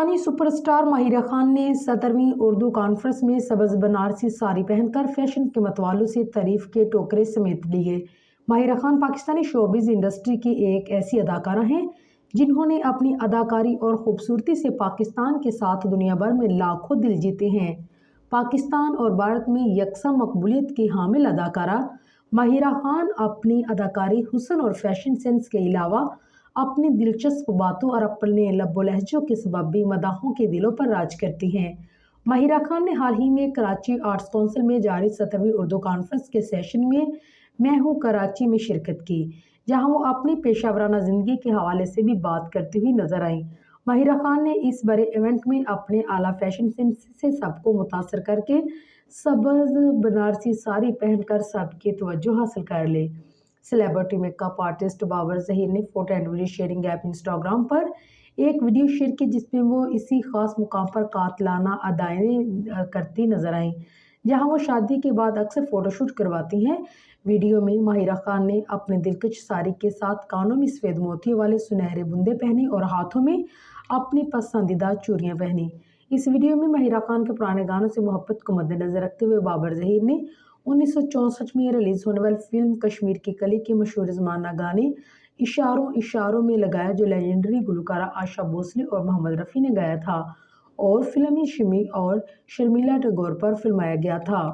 Pakistani super star Mahira Khan نے 17ویں Urdu conference میں سبز بنارسی ساری پہن کر فیشن کے متوالوں سے تعریف کے ٹوکرے سمیت لیے۔ ماہرہ خان پاکستانی شوبز انڈسٹری کی ایک ایسی اداکارہ ہیں جنہوں نے اپنی اداکاری اور خوبصورتی سے پاکستان کے ساتھ دنیا بھر میں لاکھوں دل جیتے ہیں۔ پاکستان اور بھارت میں یکساں مقبولیت کی حامل اداکارہ ماہرہ خان اپنی اداکاری، حسن اور فیشن سینس کے علاوہ اپنی دلچسپ باتوں اور اپنے لب و لہجوں کے سبب بھی مداحوں کے دلوں پر راج کرتی ہیں۔ ماہرہ خان نے حال ہی میں کراچی آرٹس کونسل میں جاری 17ویں اردو کانفرنس کے سیشن میں ہوں کراچی میں شرکت کی، جہاں وہ اپنی پیشہ ورانہ زندگی کے حوالے سے بھی بات کرتی ہوئی نظر آئیں۔ ماہرہ خان نے اس بڑے ایونٹ میں اپنے اعلیٰ فیشن سینس سے سب کو متاثر کر کے سبز بنارسی ساری پہن کر سب کی توجہ حاصل کر لی۔ Celebrity makeup artist Babar Zaheer نے photo and video sharing app Instagram پر ایک ویڈیو شیئر کی جس میں وہ اسی خاص مقام پر قاتلانہ ادائیں کرتی نظر آئیں، جہاں وہ شادی کے بعد اکثر فوٹو شوٹ کرواتی ہیں۔ ویڈیو میں ماہرہ خان نے اپنے دلکش ساری کے ساتھ کانوں میں سفید موتیوں والے سنہرے بندے پہنے اور ہاتھوں میں اپنی پسندیدہ چوڑیاں پہنی۔ اس ویڈیو میں ماہرہ خان کے پرانے گانوں سے محبت کو مد نظر رکھتے ہوئے بابر ظہیر نے 1964 میں ریلیز ہونے والی فلم کشمیر کی کلی کے مشہور زمانہ گانے اشاروں اشاروں میں لگایا، جو لیجنڈری گلوکارہ آشا بھوسلے اور محمد رفیع نے گایا تھا اور فلمیں شمی اور شرمیلا ٹیگور پر فلمایا گیا تھا۔